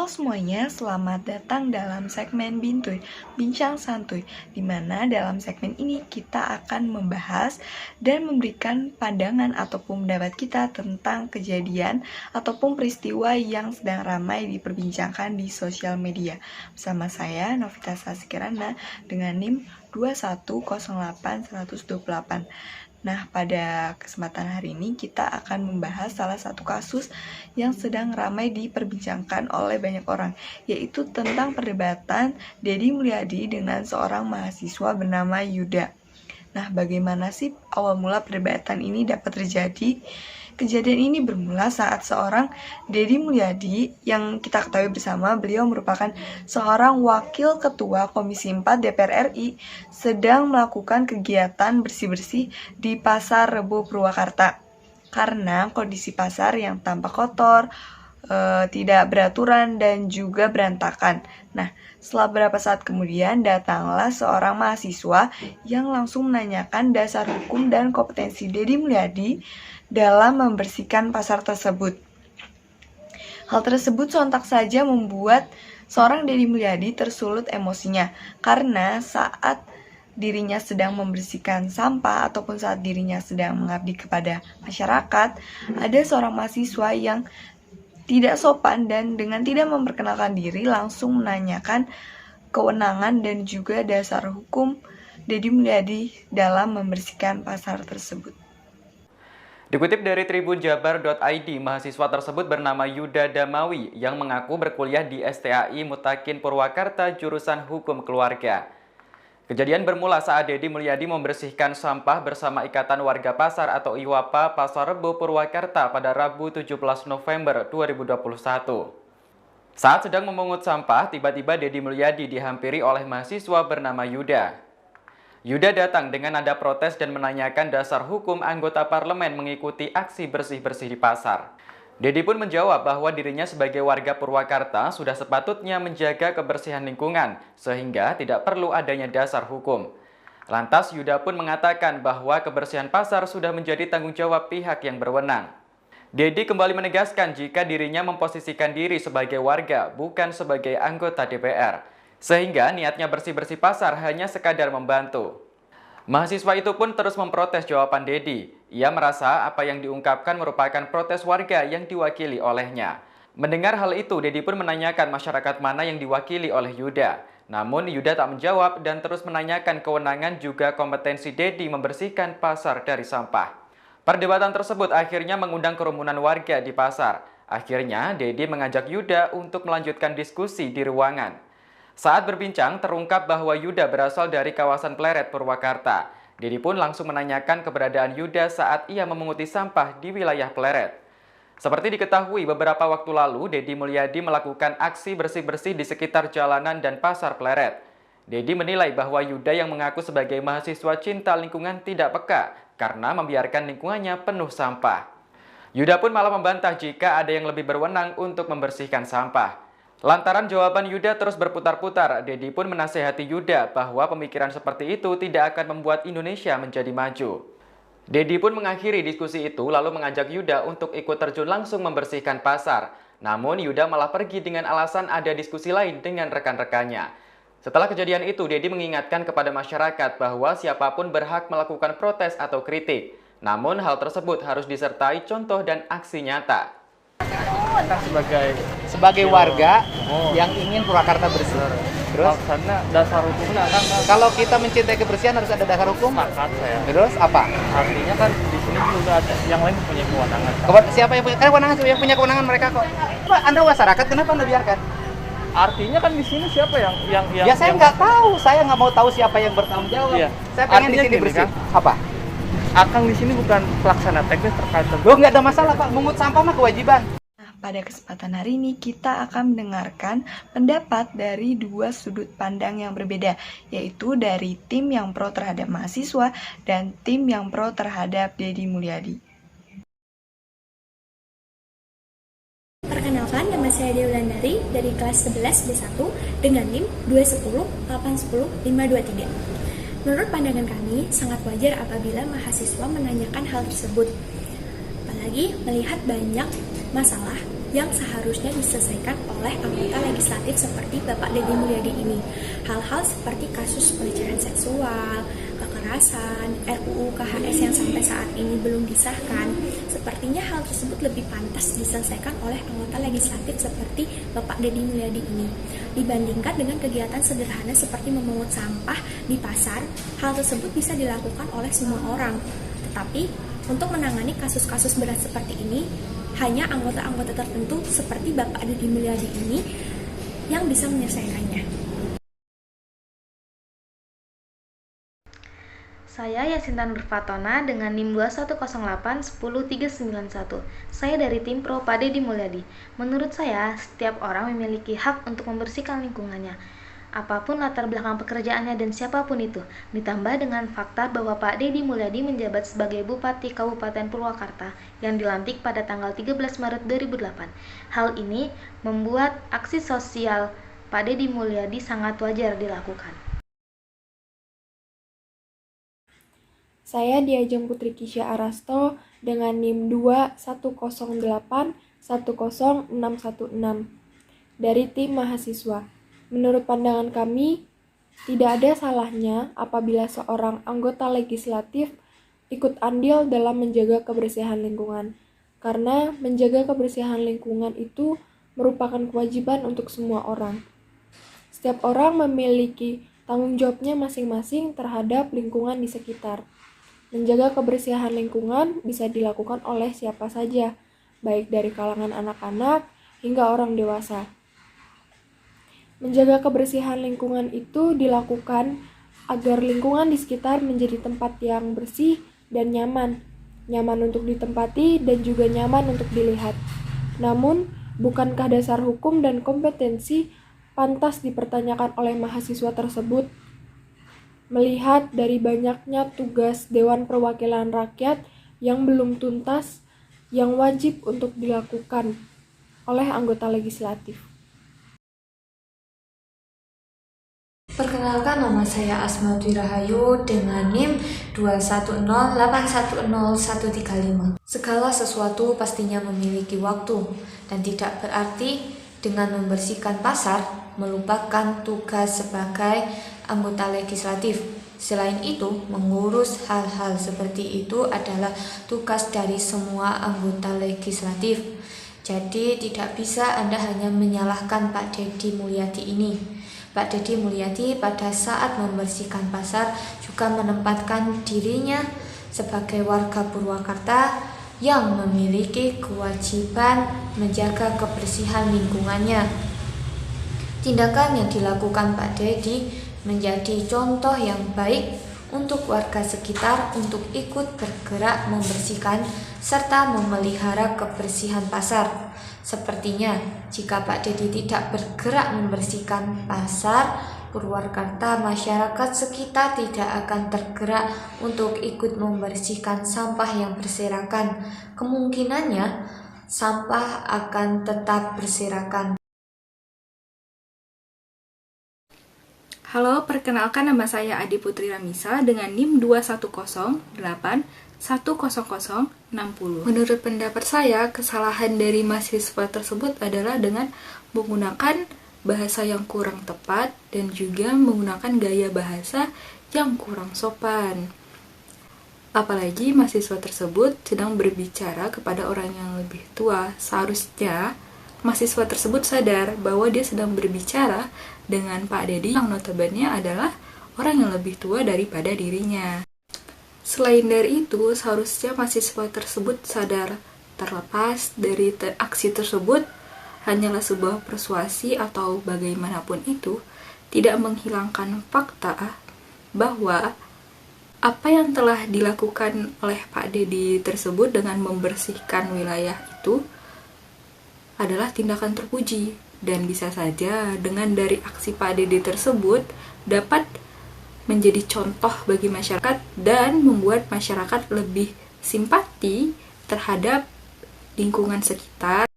Halo semuanya, selamat datang dalam segmen Bintuy, Bincang Santuy, di mana dalam segmen ini kita akan membahas dan memberikan pandangan ataupun pendapat kita tentang kejadian ataupun peristiwa yang sedang ramai diperbincangkan di sosial media. Bersama saya, Novita Sasikirana, dengan NIM 2108128. Nah, pada kesempatan hari ini kita akan membahas salah satu kasus yang sedang ramai diperbincangkan oleh banyak orang, yaitu tentang perdebatan Deddy Mulyadi dengan seorang mahasiswa bernama Yuda. Nah, bagaimana sih awal mula perdebatan ini dapat terjadi? Kejadian ini bermula saat seorang Deddy Mulyadi yang kita ketahui bersama beliau merupakan seorang wakil ketua Komisi 4 DPR RI sedang melakukan kegiatan bersih-bersih di Pasar Rebo Purwakarta. Karena kondisi pasar yang tampak kotor, tidak beraturan dan juga berantakan. Nah, setelah beberapa saat kemudian datanglah seorang mahasiswa yang langsung menanyakan dasar hukum dan kompetensi Deddy Mulyadi dalam membersihkan pasar tersebut. Hal tersebut sontak saja membuat seorang Deddy Mulyadi tersulut emosinya karena saat dirinya sedang membersihkan sampah ataupun saat dirinya sedang mengabdi kepada masyarakat, ada seorang mahasiswa yang tidak sopan dan dengan tidak memperkenalkan diri langsung menanyakan kewenangan dan juga dasar hukum Deddy Mulyadi dalam membersihkan pasar tersebut. Dikutip dari tribunjabar.id, mahasiswa tersebut bernama Yuda Damawi yang mengaku berkuliah di STAI Mutakin Purwakarta jurusan Hukum Keluarga. Kejadian bermula saat Deddy Mulyadi membersihkan sampah bersama Ikatan Warga Pasar atau IWAPA Pasar Rebo Purwakarta pada Rabu 17 November 2021. Saat sedang memungut sampah, tiba-tiba Deddy Mulyadi dihampiri oleh mahasiswa bernama Yuda. Yuda datang dengan nada protes dan menanyakan dasar hukum anggota parlemen mengikuti aksi bersih-bersih di pasar. Deddy pun menjawab bahwa dirinya sebagai warga Purwakarta sudah sepatutnya menjaga kebersihan lingkungan, sehingga tidak perlu adanya dasar hukum. Lantas Yuda pun mengatakan bahwa kebersihan pasar sudah menjadi tanggung jawab pihak yang berwenang. Deddy kembali menegaskan jika dirinya memposisikan diri sebagai warga, bukan sebagai anggota DPR. Sehingga niatnya bersih-bersih pasar hanya sekadar membantu. Mahasiswa itu pun terus memprotes jawaban Deddy. Ia merasa apa yang diungkapkan merupakan protes warga yang diwakili olehnya. Mendengar hal itu, Deddy pun menanyakan masyarakat mana yang diwakili oleh Yuda. Namun Yuda tak menjawab dan terus menanyakan kewenangan juga kompetensi Deddy membersihkan pasar dari sampah. Perdebatan tersebut akhirnya mengundang kerumunan warga di pasar. Akhirnya Deddy mengajak Yuda untuk melanjutkan diskusi di ruangan. Saat berbincang, terungkap bahwa Yuda berasal dari kawasan Pleret, Purwakarta. Deddy pun langsung menanyakan keberadaan Yuda saat ia memunguti sampah di wilayah Pleret. Seperti diketahui, beberapa waktu lalu, Deddy Mulyadi melakukan aksi bersih-bersih di sekitar jalanan dan pasar Pleret. Deddy menilai bahwa Yuda yang mengaku sebagai mahasiswa cinta lingkungan tidak peka karena membiarkan lingkungannya penuh sampah. Yuda pun malah membantah jika ada yang lebih berwenang untuk membersihkan sampah. Lantaran jawaban Yuda terus berputar-putar, Deddy pun menasehati Yuda bahwa pemikiran seperti itu tidak akan membuat Indonesia menjadi maju. Deddy pun mengakhiri diskusi itu lalu mengajak Yuda untuk ikut terjun langsung membersihkan pasar. Namun Yuda malah pergi dengan alasan ada diskusi lain dengan rekan-rekannya. Setelah kejadian itu, Deddy mengingatkan kepada masyarakat bahwa siapapun berhak melakukan protes atau kritik. Namun hal tersebut harus disertai contoh dan aksi nyata. Kan sebagai warga yang ingin Purwakarta bersih. Terus karena dasar hukumnya kan kalau kita mencintai kebersihan harus ada dasar hukum. sepakat saya. Terus apa? Artinya kan di sini juga ada yang lain punya kewenangan. Siapa yang punya kewenangan? Yang punya kewenangan mereka kok. Pak, Anda masyarakat kenapa Anda biarkan? Artinya kan di sini siapa yang Ya saya nggak tahu. Saya nggak mau tahu siapa yang bertanggung jawab. Iya. Saya pengen di Artinya sini gini, bersih. Kang. Apa? Akang di sini bukan pelaksana teknis terkait Loh, nggak ada masalah Pak. Mungut sampah mah kewajiban. Pada kesempatan hari ini kita akan mendengarkan pendapat dari dua sudut pandang yang berbeda, yaitu dari tim yang pro terhadap mahasiswa dan tim yang pro terhadap Deddy Mulyadi. Perkenalkan, nama saya Dewi Wulandari dari kelas 11 B1 dengan NIM 210810523. Menurut pandangan kami, sangat wajar apabila mahasiswa menanyakan hal tersebut. Apalagi melihat banyak masalah yang seharusnya diselesaikan oleh anggota legislatif seperti Bapak Deddy Mulyadi ini. Hal-hal seperti kasus pelecehan seksual, kekerasan, RUU KHS yang sampai saat ini belum disahkan, sepertinya hal tersebut lebih pantas diselesaikan oleh anggota legislatif seperti Bapak Deddy Mulyadi ini. Dibandingkan dengan kegiatan sederhana seperti memungut sampah di pasar, hal tersebut bisa dilakukan oleh semua orang. Tetapi, untuk menangani kasus-kasus berat seperti ini, hanya anggota-anggota tertentu seperti Bapak Deddy Mulyadi ini yang bisa menyelesaikannya. Saya Yasinta Nurfatona dengan NIM 2108-10391. Saya dari tim Pro Pak Deddy Mulyadi. Menurut saya, setiap orang memiliki hak untuk membersihkan lingkungannya, apapun latar belakang pekerjaannya dan siapapun itu. Ditambah dengan fakta bahwa Pak Deddy Mulyadi menjabat sebagai Bupati Kabupaten Purwakarta yang dilantik pada tanggal 13 Maret 2008. Hal ini membuat aksi sosial Pak Deddy Mulyadi sangat wajar dilakukan. Saya Diajeng Putri Kisya Arasto dengan NIM 2108-10616 dari tim mahasiswa. Menurut pandangan kami, tidak ada salahnya apabila seorang anggota legislatif ikut andil dalam menjaga kebersihan lingkungan, karena menjaga kebersihan lingkungan itu merupakan kewajiban untuk semua orang. Setiap orang memiliki tanggung jawabnya masing-masing terhadap lingkungan di sekitar. Menjaga kebersihan lingkungan bisa dilakukan oleh siapa saja, baik dari kalangan anak-anak hingga orang dewasa. Menjaga kebersihan lingkungan itu dilakukan agar lingkungan di sekitar menjadi tempat yang bersih dan nyaman untuk ditempati dan juga nyaman untuk dilihat. Namun, bukankah dasar hukum dan kompetensi pantas dipertanyakan oleh mahasiswa tersebut? Melihat dari banyaknya tugas Dewan Perwakilan Rakyat yang belum tuntas, yang wajib untuk dilakukan oleh anggota legislatif. Perkenalkan, nama saya Asmaudi Rahayu dengan NIM 210810135. Segala sesuatu pastinya memiliki waktu dan tidak berarti dengan membersihkan pasar melupakan tugas sebagai anggota legislatif. Selain itu, mengurus hal-hal seperti itu adalah tugas dari semua anggota legislatif. Jadi tidak bisa Anda hanya menyalahkan Pak Deddy Mulyadi ini. Pak Deddy Mulyadi pada saat membersihkan pasar juga menempatkan dirinya sebagai warga Purwakarta yang memiliki kewajiban menjaga kebersihan lingkungannya. Tindakan yang dilakukan Pak Deddy menjadi contoh yang baik untuk warga sekitar untuk ikut bergerak membersihkan serta memelihara kebersihan pasar. Sepertinya, jika Pak Deddy tidak bergerak membersihkan pasar Purwakarta, masyarakat sekitar tidak akan tergerak untuk ikut membersihkan sampah yang berserakan. Kemungkinannya, sampah akan tetap berserakan. Halo, perkenalkan nama saya Adi Putri Ramisa dengan NIM 210810060. Menurut pendapat saya, kesalahan dari mahasiswa tersebut adalah dengan menggunakan bahasa yang kurang tepat dan juga menggunakan gaya bahasa yang kurang sopan. Apalagi mahasiswa tersebut sedang berbicara kepada orang yang lebih tua. Seharusnya mahasiswa tersebut sadar bahwa dia sedang berbicara dengan Pak Deddy yang notabene adalah orang yang lebih tua daripada dirinya. Selain dari itu, seharusnya mahasiswa tersebut sadar terlepas dari aksi tersebut hanyalah sebuah persuasi atau bagaimanapun itu, tidak menghilangkan fakta bahwa apa yang telah dilakukan oleh Pak Deddy tersebut dengan membersihkan wilayah itu adalah tindakan terpuji, dan bisa saja dengan dari aksi Pak Deddy tersebut dapat menjadi contoh bagi masyarakat dan membuat masyarakat lebih simpati terhadap lingkungan sekitar.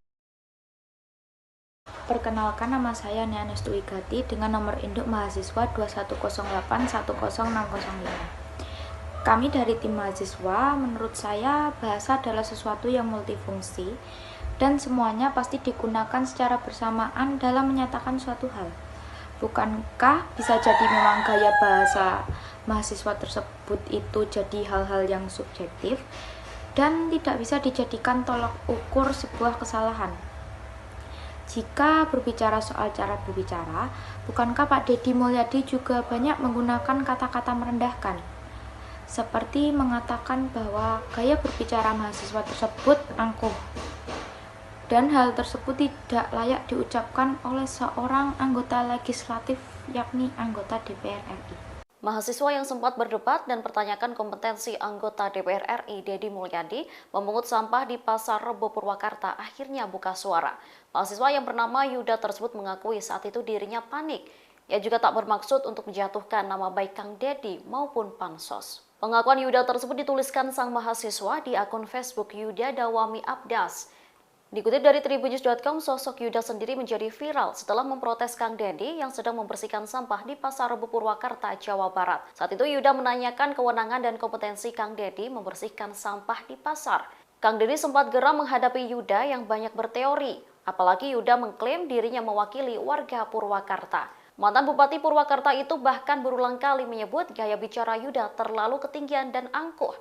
Perkenalkan, nama saya Nia Nestuwigati dengan nomor induk mahasiswa 2108-10605. Kami dari tim mahasiswa, menurut saya bahasa adalah sesuatu yang multifungsi dan semuanya pasti digunakan secara bersamaan dalam menyatakan suatu hal. Bukankah bisa jadi memang gaya bahasa mahasiswa tersebut itu jadi hal-hal yang subjektif dan tidak bisa dijadikan tolak ukur sebuah kesalahan? Jika berbicara soal cara berbicara, bukankah Pak Deddy Mulyadi juga banyak menggunakan kata-kata merendahkan? Seperti mengatakan bahwa gaya berbicara mahasiswa tersebut angkuh. Dan hal tersebut tidak layak diucapkan oleh seorang anggota legislatif, yakni anggota DPR RI. Mahasiswa yang sempat berdebat dan pertanyakan kompetensi anggota DPR RI Deddy Mulyadi memungut sampah di Pasar Rebo Purwakarta akhirnya buka suara. Mahasiswa yang bernama Yuda tersebut mengakui saat itu dirinya panik. Ia juga tak bermaksud untuk menjatuhkan nama baik Kang Deddy maupun Pansos. Pengakuan Yuda tersebut dituliskan sang mahasiswa di akun Facebook Yuda Dawami Abdas. Dikutip dari tribunnews.com, sosok Yuda sendiri menjadi viral setelah memprotes Kang Deddy yang sedang membersihkan sampah di Pasar Rebo Purwakarta, Jawa Barat. Saat itu Yuda menanyakan kewenangan dan kompetensi Kang Deddy membersihkan sampah di pasar. Kang Deddy sempat geram menghadapi Yuda yang banyak berteori, apalagi Yuda mengklaim dirinya mewakili warga Purwakarta. Mantan Bupati Purwakarta itu bahkan berulang kali menyebut gaya bicara Yuda terlalu ketinggian dan angkuh.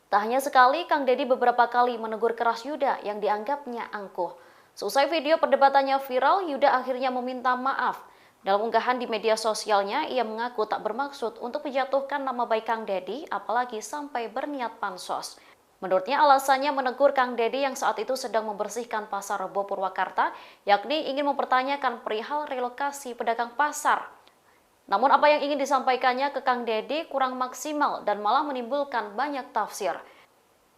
Tak hanya sekali, Kang Deddy beberapa kali menegur keras Yuda yang dianggapnya angkuh. Seusai video perdebatannya viral, Yuda akhirnya meminta maaf. Dalam unggahan di media sosialnya, ia mengaku tak bermaksud untuk menjatuhkan nama baik Kang Deddy, apalagi sampai berniat pansos. Menurutnya alasannya menegur Kang Deddy yang saat itu sedang membersihkan Pasar Rebo Purwakarta, yakni ingin mempertanyakan perihal relokasi pedagang pasar. Namun apa yang ingin disampaikannya ke Kang Deddy kurang maksimal dan malah menimbulkan banyak tafsir.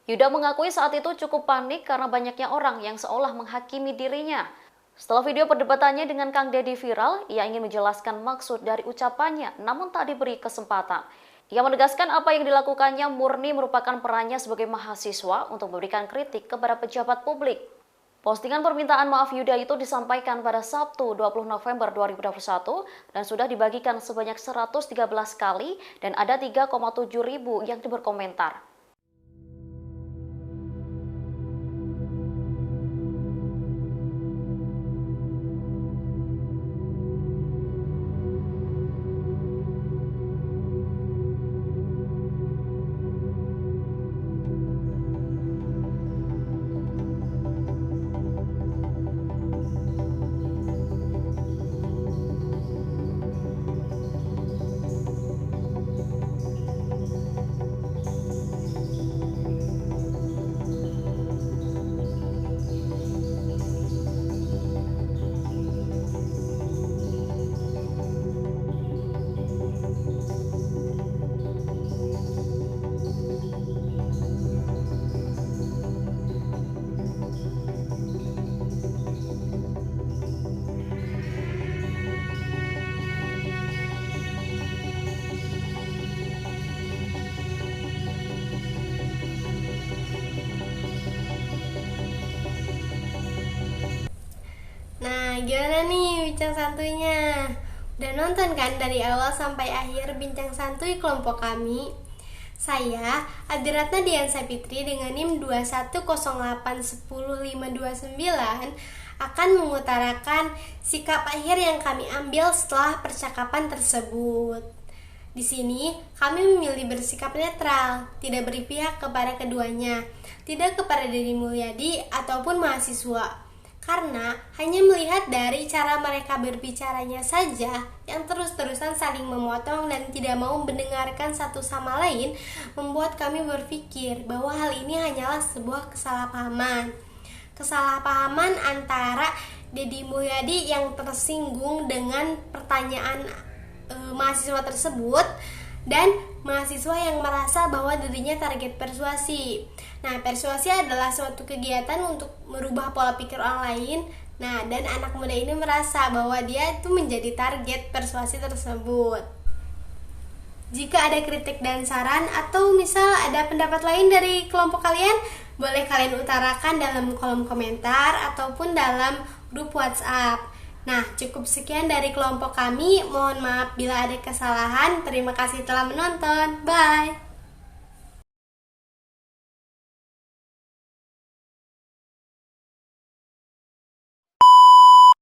Yuda mengakui saat itu cukup panik karena banyaknya orang yang seolah menghakimi dirinya. Setelah video perdebatannya dengan Kang Deddy viral, ia ingin menjelaskan maksud dari ucapannya namun tak diberi kesempatan. Ia menegaskan apa yang dilakukannya murni merupakan perannya sebagai mahasiswa untuk memberikan kritik kepada pejabat publik. Postingan permintaan maaf Yuda itu disampaikan pada Sabtu 20 November 2021 dan sudah dibagikan sebanyak 113 kali dan ada 3,7 ribu yang berkomentar. Nah, gimana nih bincang santuinya? Udah nonton kan dari awal sampai akhir bincang santuy kelompok kami? Saya, Adiratna Diansa Fitri dengan NIM 210810529 akan mengutarakan sikap akhir yang kami ambil setelah percakapan tersebut. Di sini, kami memilih bersikap netral, tidak berpihak kepada keduanya, tidak kepada Deddy Mulyadi ataupun mahasiswa. Karena hanya melihat dari cara mereka berbicaranya saja yang terus-terusan saling memotong dan tidak mau mendengarkan satu sama lain membuat kami berpikir bahwa hal ini hanyalah sebuah kesalahpahaman. Kesalahpahaman antara Deddy Mulyadi yang tersinggung dengan pertanyaan mahasiswa tersebut dan mahasiswa yang merasa bahwa dirinya target persuasi. Nah, persuasi adalah suatu kegiatan untuk merubah pola pikir orang lain. Nah, dan anak muda ini merasa bahwa dia itu menjadi target persuasi tersebut. Jika ada kritik dan saran atau misal ada pendapat lain dari kelompok kalian, boleh kalian utarakan dalam kolom komentar ataupun dalam grup WhatsApp. Nah, cukup sekian dari kelompok kami. Mohon maaf bila ada kesalahan. Terima kasih telah menonton. Bye.